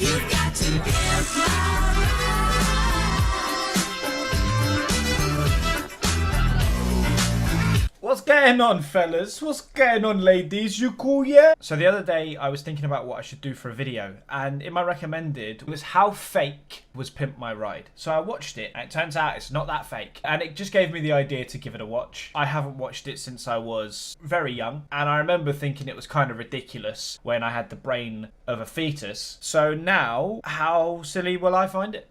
You've got to pimp my What's going on, fellas? What's going on, ladies? You cool, yeah? So the other day, I was thinking about what I should do for a video, and in my recommended was how fake was Pimp My Ride. So I watched it, and it turns out it's not that fake, and it just gave me the idea to give it a watch. I haven't watched it since I was very young, and I remember thinking it was kind of ridiculous when I had the brain of a fetus. So now, how silly will I find it?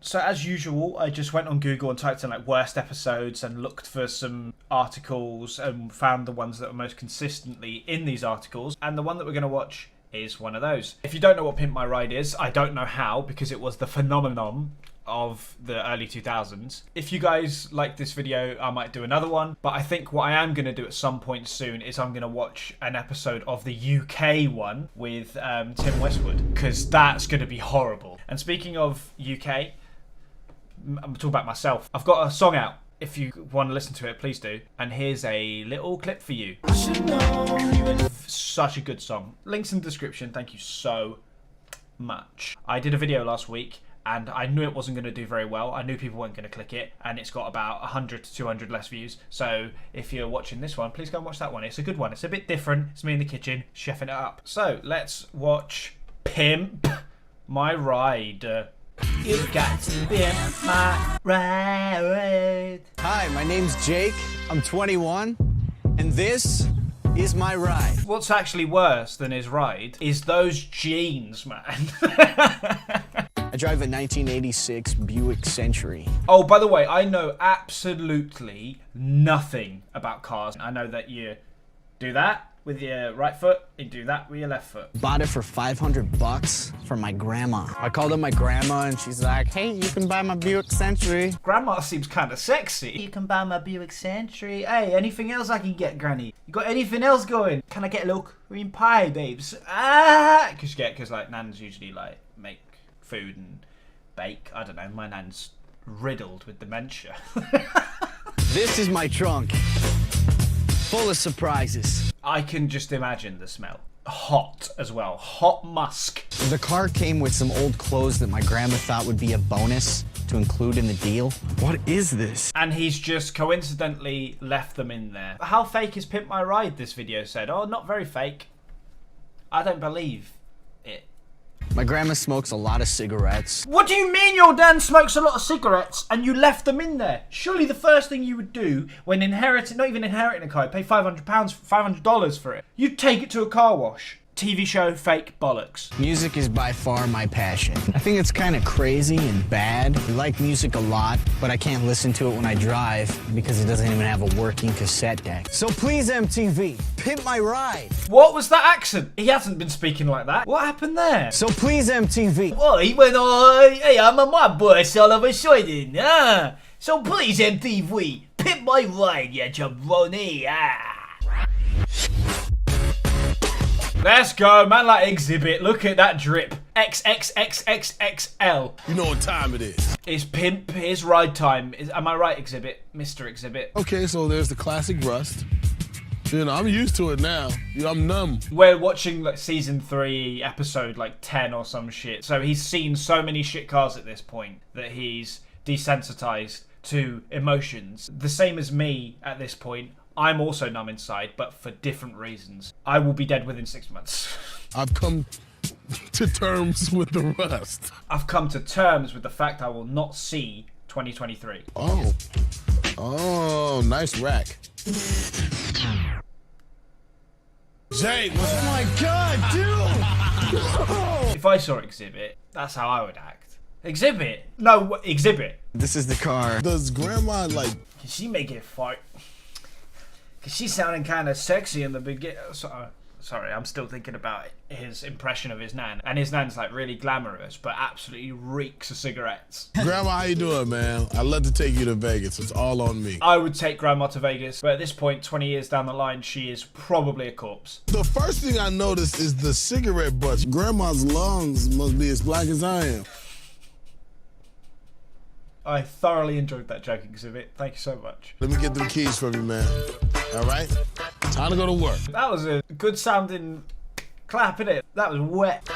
So as usual, I just went on Google and typed in like worst episodes and looked for some articles and found the ones that were most consistently in these articles. And the one that we're going to watch is one of those. If you don't know what Pimp My Ride is, I don't know how, because it was the phenomenon of the early 2000s. If you guys like this video, I might do another one. But I think what I am going to do at some point soon is I'm going to watch an episode of the UK one with Tim Westwood, because that's going to be horrible. And speaking of UK, I'm talking about myself. I've got a song out. If you want to listen to it, please do. And here's a little clip for you. Such a good song. Links in the description. Thank you so much. I did a video last week and I knew it wasn't going to do very well. I knew people weren't going to click it, and it's got about 100 to 200 less views. So if you're watching this one, please go and watch that one. It's a good one. It's a bit different. It's me in the kitchen chefing it up. So let's watch Pimp My Ride. You've got to pimp my ride. Hi, my name's Jake. I'm 21, and this is my ride. What's actually worse than his ride is those jeans, man. I drive a 1986 Buick Century. Oh, by the way, I know absolutely nothing about cars. I know that you do that with your right foot, you do that with your left foot. Bought it for $500 from my grandma. I called up my grandma and she's like, hey, you can buy my Buick Century. Grandma seems kind of sexy. You can buy my Buick Century. Hey, anything else I can get, Granny? You got anything else going? Can I get a little cream pie, babes? Ah! Because like nans usually like make food and bake. I don't know, my nan's riddled with dementia. This is my trunk. Full of surprises. I can just imagine the smell. Hot as well. Hot musk. The car came with some old clothes that my grandma thought would be a bonus to include in the deal. What is this? And he's just coincidentally left them in there. How fake is Pimp My Ride, this video said? Oh, not very fake. I don't believe it. My grandma smokes a lot of cigarettes. What do you mean your dad smokes a lot of cigarettes and you left them in there? Surely the first thing you would do when inheriting, not even inheriting a car, pay $500 for it. You'd take it to a car wash. TV show, fake, bollocks. Music is by far my passion. I think it's kind of crazy and bad. I like music a lot, but I can't listen to it when I drive because it doesn't even have a working cassette deck. So please, MTV, pimp my ride. What was that accent? He hasn't been speaking like that. What happened there? So please, MTV. Oh, he went on, hey, I'm a mob boss all of a sudden. So please, MTV, pimp my ride, you jabroni. Let's go, man, like Exhibit. Look at that drip. XXXXXL. You know what time it is. It's Pimp, it's ride time. Am I right, Exhibit? Mr. Exhibit. Okay, so there's the classic rust. You know, I'm used to it now. You know, I'm numb. We're watching like season 3, episode like 10 or some shit. So he's seen so many shit cars at this point that he's desensitized to emotions. The same as me at this point. I'm also numb inside, but for different reasons. I will be dead within 6 months. I've come to terms with the rust. I've come to terms with the fact I will not see 2023. Oh, nice rack. Jake, Oh my God, dude! If I saw Exhibit, that's how I would act. Exhibit? No, Exhibit. This is the car. does grandma like... Can she make it fart? Because she's sounding kind of sexy in the beginning. Sorry, I'm still thinking about his impression of his nan. And his nan's like really glamorous, but absolutely reeks of cigarettes. Grandma, how you doing, man? I'd love to take you to Vegas. It's all on me. I would take Grandma to Vegas, but at this point, 20 years down the line, she is probably a corpse. The first thing I noticed is the cigarette butts. Grandma's lungs must be as black as I am. I thoroughly enjoyed that joke, Exhibit. Thank you so much. Let me get them keys from you, man. All right? Time to go to work. That was a good sounding clap, innit? That was wet.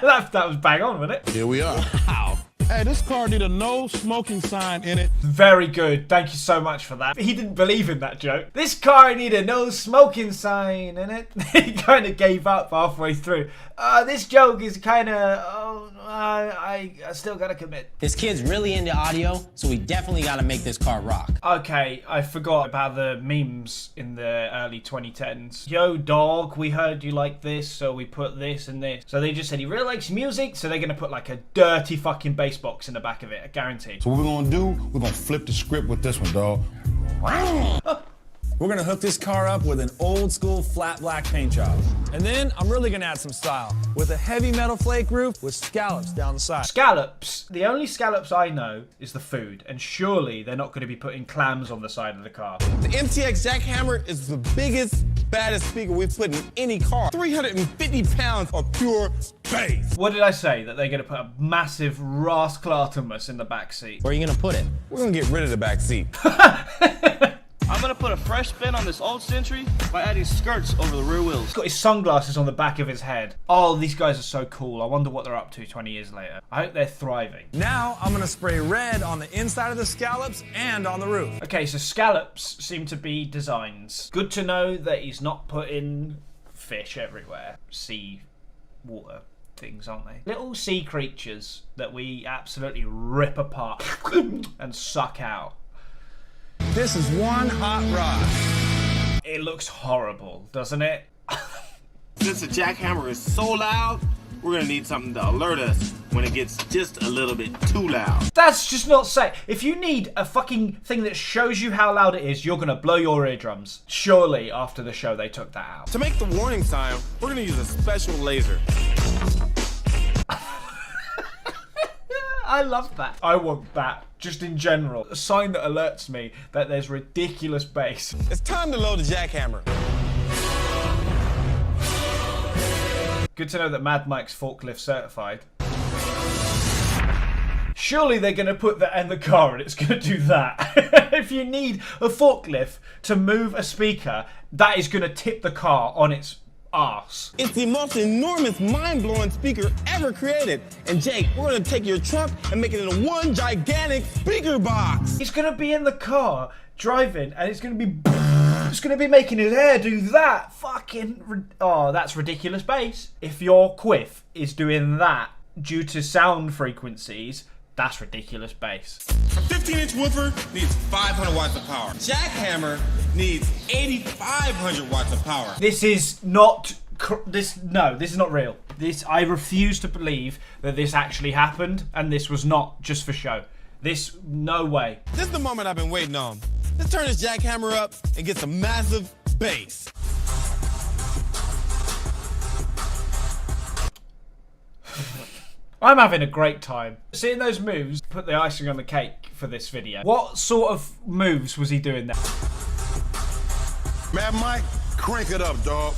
that was bang on, wasn't it? Here we are. Wow. Hey, this car need a no smoking sign in it. Very good. Thank you so much for that. He didn't believe in that joke. This car need a no smoking sign in it. He kind of gave up halfway through. This joke is kind of, I still gotta commit. This kid's really into audio, so we definitely gotta make this car rock. Okay, I forgot about the memes in the early 2010s. Yo, dog, we heard you like this, so we put this and this. So they just said he really likes music, so they're gonna put like a dirty fucking bass box in the back of it, I guarantee. So what we're gonna do, we're gonna flip the script with this one, dog. We're gonna hook this car up with an old school flat black paint job. And then I'm really gonna add some style with a heavy metal flake roof with scallops down the side. Scallops. The only scallops I know is the food, and surely they're not going to be putting clams on the side of the car. The MTX jackhammer is the biggest, baddest speaker we've put in any car. 350 pounds of pure bass. What did I say? That they're going to put a massive Rasclartimus in the back seat. Where are you gonna put it? We're gonna get rid of the back seat. I'm gonna put a fresh spin on this old Century by adding skirts over the rear wheels. He's got his sunglasses on the back of his head. Oh, these guys are so cool. I wonder what they're up to 20 years later. I hope they're thriving. Now I'm gonna spray red on the inside of the scallops and on the roof. Okay, so scallops seem to be designs. Good to know that he's not putting fish everywhere. Sea, water things, aren't they? Little sea creatures that we absolutely rip apart and suck out. This is one hot rod. It looks horrible, doesn't it? Since the jackhammer is so loud, we're gonna need something to alert us when it gets just a little bit too loud. That's just not safe. If you need a fucking thing that shows you how loud it is, you're gonna blow your eardrums. Surely after the show they took that out. To make the warning sign, we're gonna use a special laser. I love that. I want that, just in general. A sign that alerts me that there's ridiculous bass. It's time to load the jackhammer. Good to know that Mad Mike's forklift certified. Surely they're going to put that in the car and it's going to do that. If you need a forklift to move a speaker, that is going to tip the car on its arse. It's the most enormous, mind-blowing speaker ever created. And Jake, we're gonna take your trunk and make it into one gigantic speaker box. He's going to be in the car driving and it's going to be... It's going to be making his hair do that. Fucking... Oh, that's ridiculous bass. If your quiff is doing that due to sound frequencies, that's ridiculous bass. A 15-inch woofer needs 500 watts of power. Jackhammer needs 8,500 watts of power. This is not... this is not real. I refuse to believe that this actually happened and this was not just for show. No way. This is the moment I've been waiting on. Let's turn this jackhammer up and get some massive bass. I'm having a great time. Seeing those moves put the icing on the cake for this video. What sort of moves was he doing there? Mad Mike, crank it up, dog.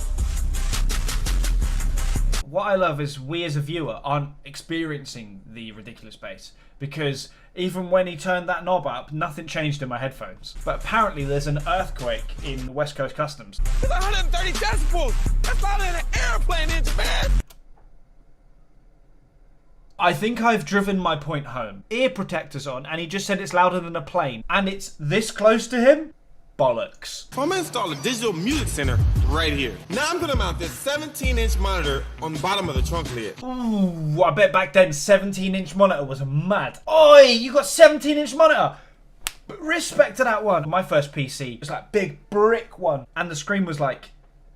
What I love is we as a viewer aren't experiencing the ridiculous bass, because even when he turned that knob up, nothing changed in my headphones. But apparently there's an earthquake in West Coast Customs. It's 130 decibels. That's louder than an airplane engine, man. I think I've driven my point home. Ear protectors on, and he just said it's louder than a plane. And it's this close to him? Bollocks. I'm gonna install a digital music center right here. Now I'm gonna mount this 17-inch monitor on the bottom of the trunk lid. Ooh, I bet back then 17-inch monitor was mad. Oi, you got 17-inch monitor? Respect to that one. My first PC was like big brick one, and the screen was like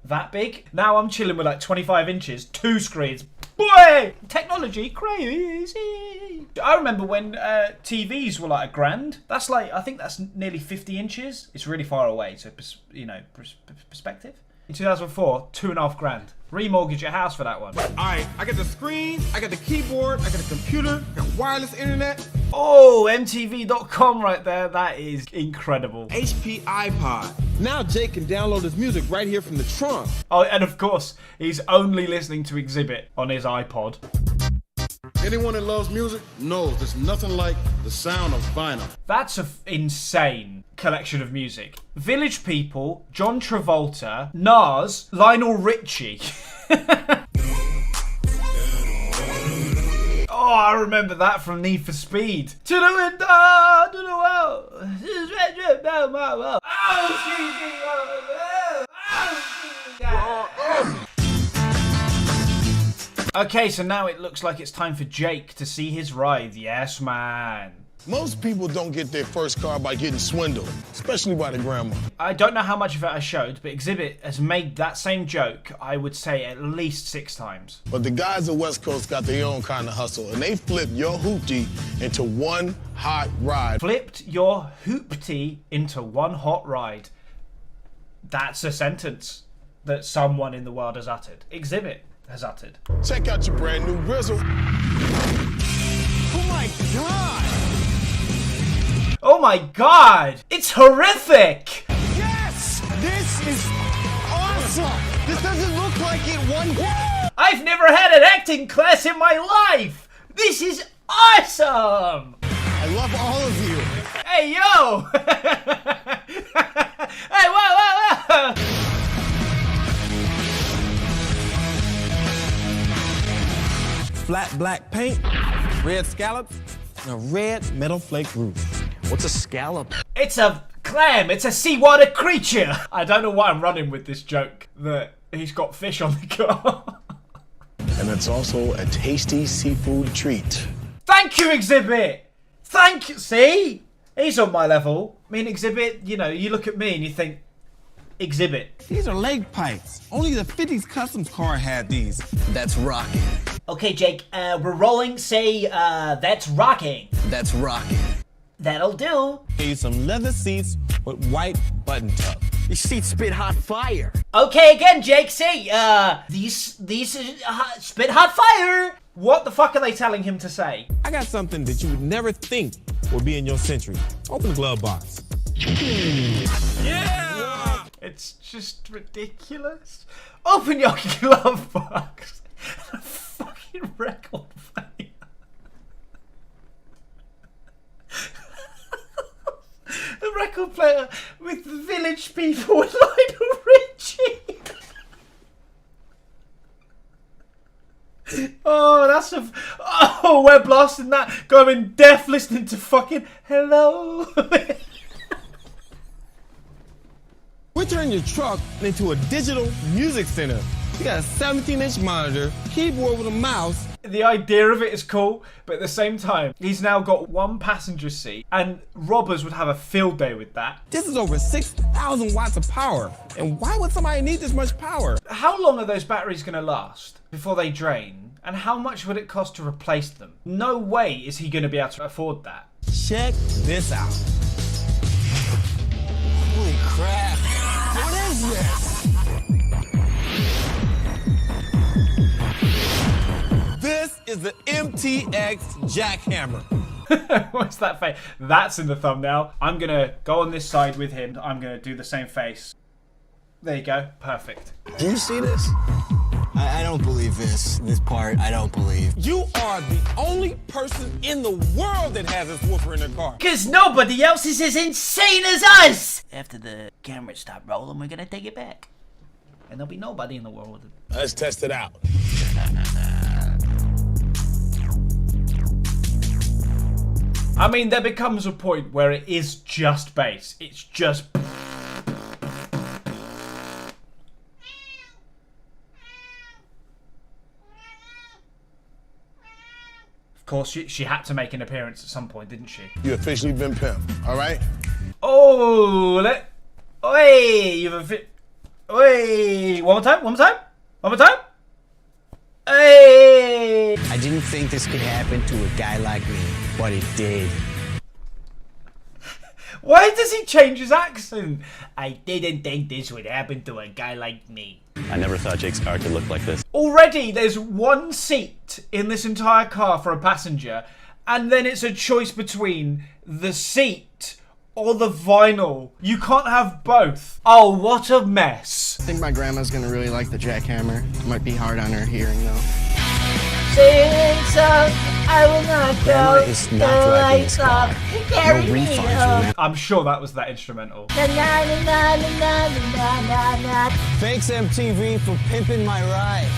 that big. Now I'm chilling with like 25 inches, 2 screens. Boy, technology crazy. I remember when TVs were like $1,000. That's like, I think that's nearly 50 inches. It's really far away, so perspective. In 2004, $2,500. Remortgage your house for that one. All right, I got the screen, I got the keyboard, I got the computer, I got wireless internet. Oh, MTV.com right there. That is incredible. HP iPod. Now Jake can download his music right here from the trunk. Oh, and of course, he's only listening to Exhibit on his iPod. Anyone that loves music knows there's nothing like the sound of vinyl. That's an insane collection of music. Village People, John Travolta, Nas, Lionel Richie. Oh, I remember that from Need for Speed. To the window, to the wall. Okay, so now it looks like it's time for Jake to see his ride. Yes, man. Most people don't get their first car by getting swindled, especially by the grandma. I don't know how much of it I showed, but Exhibit has made that same joke, I would say, at least 6 times. But the guys at West Coast got their own kind of hustle, and they flipped your hoopty into one hot ride. Flipped your hoopty into one hot ride. That's a sentence that someone in the world has uttered. Exhibit has uttered. Check out your brand new Grizzle. Oh my God! Oh my God! It's horrific! Yes! This is awesome! This doesn't look like it one bit! I've never had an acting class in my life! This is awesome! I love all of you. Hey, yo! Hey, whoa, whoa, whoa! Flat black paint, red scallops, and a red metal flake roof. What's a scallop? It's a clam. It's a seawater creature. I don't know why I'm running with this joke that he's got fish on the car. And it's also a tasty seafood treat. Thank you, Exhibit. Thank you. See? He's on my level. I mean, Exhibit, you know, you look at me and you think, Exhibit. These are leg pipes. Only the 50s Customs car had these. That's rocking. Okay, Jake, we're rolling. Say, that's rocking. That's rocking. That'll do. Need some leather seats with white button tuck. These seats spit hot fire. Okay, again, Jake, say, these spit hot fire. What the fuck are they telling him to say? I got something that you would never think would be in your Century. Open the glove box. Yeah! It's just ridiculous. Open your glove box. A fucking record player. A record player with the Village People with Lionel Richie. Oh, that's a... Oh, we're blasting that. Going deaf listening to fucking Hello. We're turning your truck into a digital music center. You got a 17-inch monitor, keyboard with a mouse. The idea of it is cool, but at the same time, he's now got one passenger seat, and robbers would have a field day with that. This is over 6,000 watts of power. And why would somebody need this much power? How long are those batteries going to last before they drain? And how much would it cost to replace them? No way is he going to be able to afford that. Check this out. Holy crap. What is this? This is the MTX jackhammer. What's that face? That's in the thumbnail. I'm going to go on this side with him. I'm going to do the same face. There you go. Perfect. Do you see this? I don't believe this part. I don't believe. You are the only person in the world that has this woofer in their car. Because nobody else is as insane as us. After the cameras stop rolling, we're going to take it back. And there'll be nobody in the world. Let's test it out. I mean, there becomes a point where it is just bass. It's just... Of course, she had to make an appearance at some point, didn't she? You officially been Pimp, all right? Oh, Oi, Oi, one more time, one more time, one more time. Hey! I didn't think this could happen to a guy like me, but it did. Why does he change his accent? I didn't think this would happen to a guy like me. I never thought Jake's car could look like this. Already, there's one seat in this entire car for a passenger, and then it's a choice between the seat or the vinyl. You can't have both. Oh, what a mess. I think my grandma's gonna really like the jackhammer. Might be hard on her hearing though. Sing song, I will not Grandma go. is not driving this car. No refunds. I'm sure that was that instrumental. Thanks MTV for pimping my ride.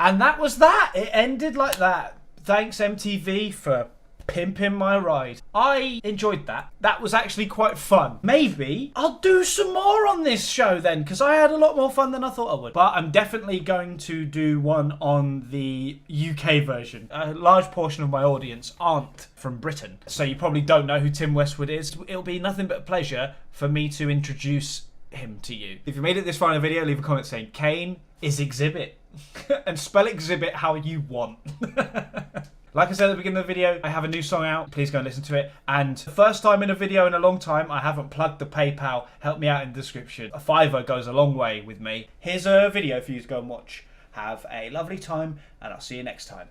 And that was that. It ended like that. Thanks MTV for pimping my ride. I enjoyed that. That was actually quite fun. Maybe I'll do some more on this show then, because I had a lot more fun than I thought I would. But I'm definitely going to do one on the UK version. A large portion of my audience aren't from Britain, so you probably don't know who Tim Westwood is. It'll be nothing but a pleasure for me to introduce him to you. If you made it this far in the video, leave a comment saying Kane is Exhibit. And spell Exhibit how you want. Like I said at the beginning of the video, I have a new song out. Please go and listen to it. And the first time in a video in a long time, I haven't plugged the PayPal. Help me out in the description. A $5 goes a long way with me. Here's a video for you to go and watch. Have a lovely time, and I'll see you next time.